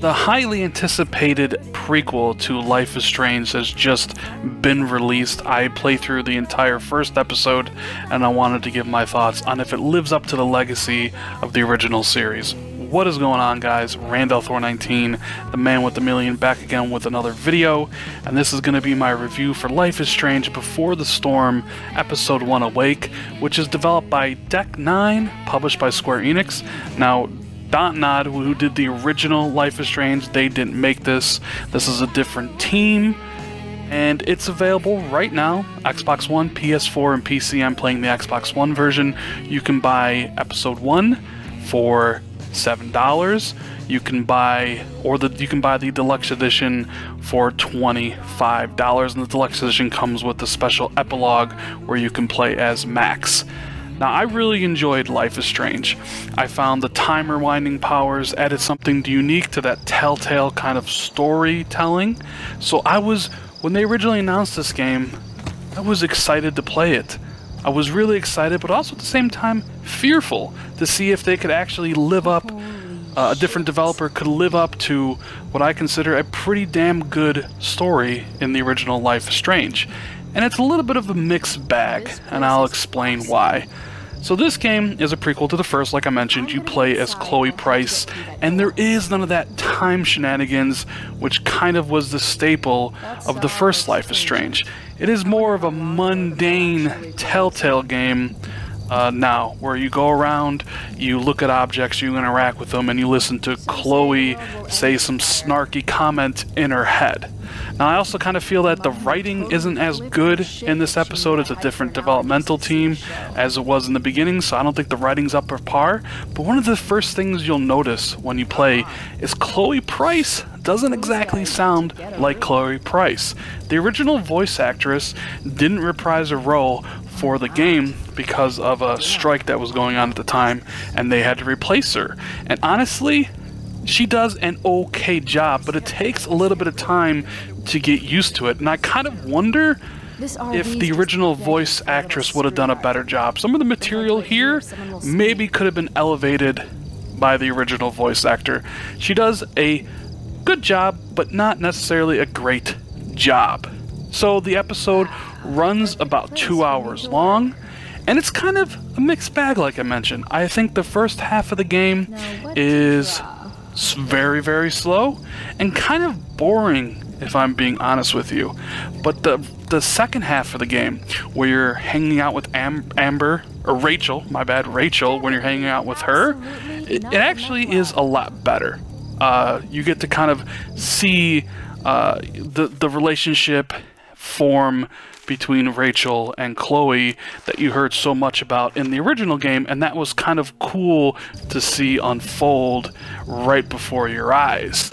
The highly anticipated prequel to Life is Strange has just been released. I played through the entire first episode, and I wanted to give my thoughts on if it lives up to the legacy of the original series. What is going on, guys? Randall419, the man with the million, back again with another video, and this is going to be my review for Life is Strange Before the Storm, Episode 1 Awake, which is developed by Deck 9, published by Square Enix. Now, Dontnod, who did the original Life is Strange, they didn't make this. This is a different team, and it's available right now. Xbox One, PS4, and PC. I'm playing the Xbox One version. You can buy Episode 1 for $7. You can buy the deluxe edition for $25, and the deluxe edition comes with a special epilogue where you can play as Max. Now, I really enjoyed Life is Strange. I found the time rewinding powers added something unique to that Telltale kind of storytelling. So when they originally announced this game, I was excited to play it. I was really excited, but also at the same time fearful to see if they could actually live up, a different developer could live up to what I consider a pretty damn good story in the original Life is Strange. And it's a little bit of a mixed bag, and I'll explain why. So this game is a prequel to the first. Like I mentioned, you play as Chloe Price, and there is none of that time shenanigans, which kind of was the staple of the first Life is Strange. It is more of a mundane Telltale game now, where you go around, you look at objects, you interact with them, and you listen to Chloe say some snarky comment in her head. Now, I also kind of feel that the writing isn't as good in this episode. It's a different developmental team as it was in the beginning, so I don't think the writing's up to par. But one of the first things you'll notice when you play is Chloe Price doesn't exactly sound like Chloe Price. The original voice actress didn't reprise her role for the game because of a strike that was going on at the time, and they had to replace her. And honestly, she does an okay job, but it takes a little bit of time to get used to it, and I kind of wonder if the original voice actress would have done a better job. Some of the material here maybe could have been elevated by the original voice actor. She does a good job, but not necessarily a great job. So the episode runs about 2 hours long, and it's kind of a mixed bag, like I mentioned. I think the first half of the game is very, very slow and kind of boring, if I'm being honest with you. But the second half of the game, where you're hanging out with Rachel, when you're hanging out with her, it actually is a lot better. You get to kind of see the relationship form between Rachel and Chloe that you heard so much about in the original game, and that was kind of cool to see unfold right before your eyes.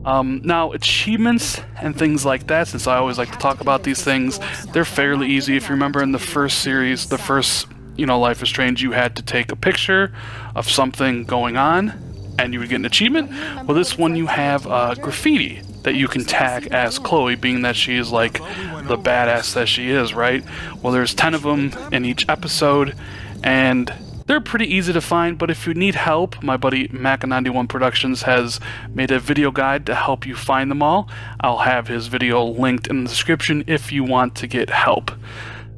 Now, achievements and things like that, since I always like to talk about these things, they're fairly easy. If you remember in the first series, the first, Life is Strange, you had to take a picture of something going on, and you would get an achievement. Well, this one you have graffiti that you can tag as Chloe, being that she is like the badass that she is, right? Well, there's 10 of them in each episode, and they're pretty easy to find, but if you need help, my buddy Mac91 Productions has made a video guide to help you find them all. I'll have his video linked in the description if you want to get help.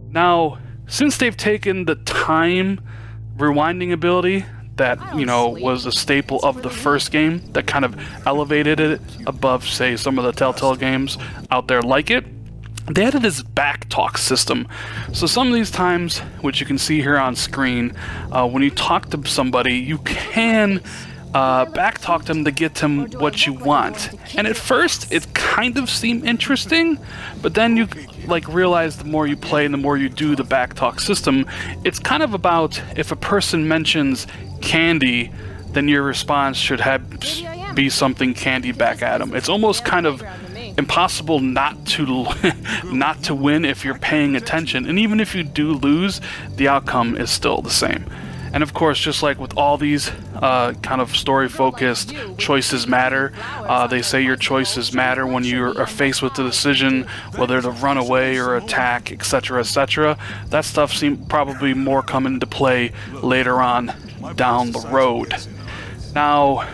Now, since they've taken the time rewinding ability that, was a staple of the first game, that kind of elevated it above, say, some of the Telltale games out there like it, they added this backtalk system. So some of these times, which you can see here on screen, when you talk to somebody, you can backtalk them to get them what you want. And at first, it kind of seemed interesting, but then you realize the more you play and the more you do the backtalk system, it's kind of about if a person mentions candy, then your response should be something candy back at them. It's almost kind of impossible not to win if you're paying attention, and even if you do lose, the outcome is still the same. And of course, just like with all these kind of story-focused choices matter, they say your choices matter when you are faced with the decision whether to run away or attack, etc., etc. That stuff seems probably more come into play later on down the road. Now,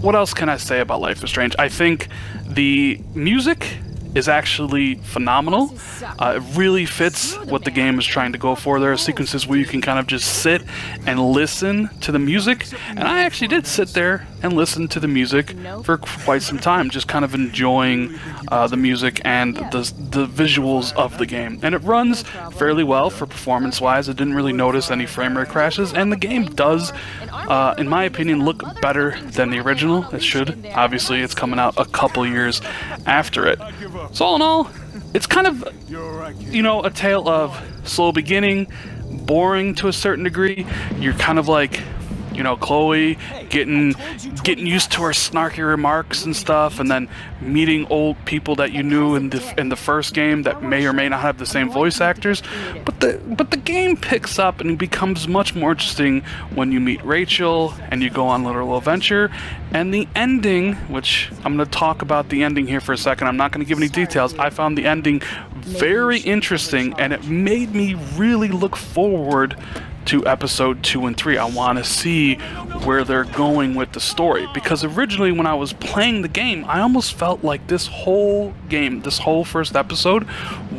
what else can I say about Life is Strange? I think the music is actually phenomenal. It really fits what the game is trying to go for. There are sequences where you can kind of just sit and listen to the music, and I actually did sit there and listen to the music for quite some time, just kind of enjoying the music and the visuals of the game. And it runs fairly well for performance-wise. I didn't really notice any frame rate crashes, and the game does, in my opinion, look better than the original. It should. Obviously, it's coming out a couple years after it. So all in all, it's kind of, you know, a tale of slow beginning, boring to a certain degree. You're kind of like, you know, Chloe getting used to her snarky remarks and stuff, and then meeting old people that you knew in the first game that may or may not have the same voice actors. But the game picks up and becomes much more interesting when you meet Rachel and you go on a little adventure. And the ending, which I'm going to talk about the ending here for a second. I'm not going to give any details. I found the ending very interesting, and it made me really look forward to episode 2 and 3. I want to see where they're going with the story, because originally when I was playing the game, I almost felt like this whole game, this whole first episode,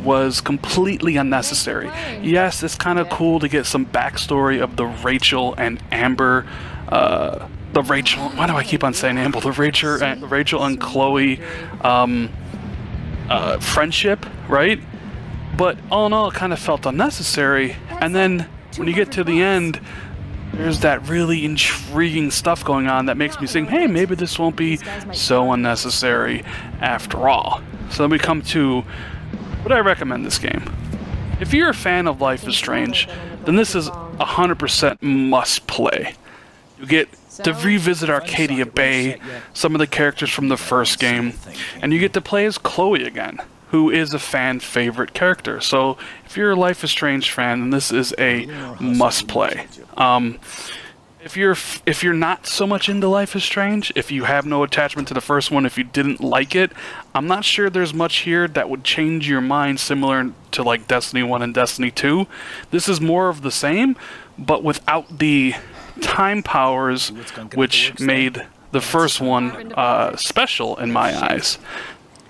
was completely unnecessary. Yes, it's kind of cool to get some backstory of the Rachel and Amber, why do I keep on saying Amber? The Rachel and Chloe friendship, right? But all in all, it kind of felt unnecessary. And then when you get to the end, there's that really intriguing stuff going on that makes me think, hey, maybe this won't be so unnecessary after all. So then we come to, would I recommend this game? If you're a fan of Life is Strange, then this is 100% must play. You get to revisit Arcadia Bay, some of the characters from the first game, and you get to play as Chloe again, who is a fan favorite character. So if you're a Life is Strange fan, then this is a must play. If you're not so much into Life is Strange, if you have no attachment to the first one, if you didn't like it, I'm not sure there's much here that would change your mind, similar to like Destiny 1 and Destiny 2. This is more of the same, but without the time powers, which made the first one special in my eyes.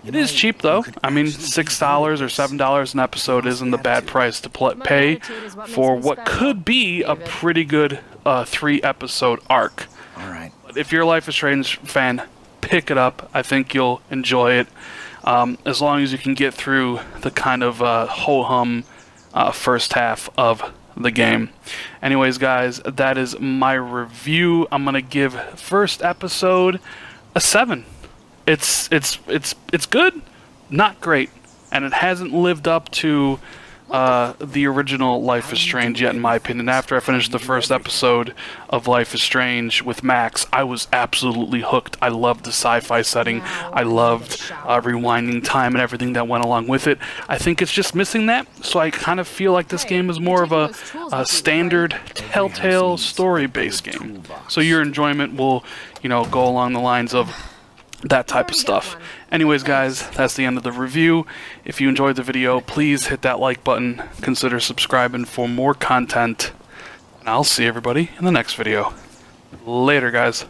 It is cheap though. I mean, $6 or $7 an episode isn't a bad price to pay for what could be a pretty good 3-episode arc. But if you're a Life is Strange fan, pick it up. I think you'll enjoy it, as long as you can get through the kind of ho-hum first half of the game. Anyways, guys, that is my review. I'm gonna give first episode a 7. It's good, not great, and it hasn't lived up to the original Life is Strange yet, in my opinion. After I finished the first episode of Life is Strange with Max, I was absolutely hooked. I loved the sci-fi setting. I loved rewinding time and everything that went along with it. I think it's just missing that, so I kind of feel like this game is more of a standard Telltale story-based game. So your enjoyment will, you know, go along the lines of that type of stuff. Anyways, guys, that's the end of the review. If you enjoyed the video, please hit that like button, consider subscribing for more content, and I'll see everybody in the next video. Later, guys.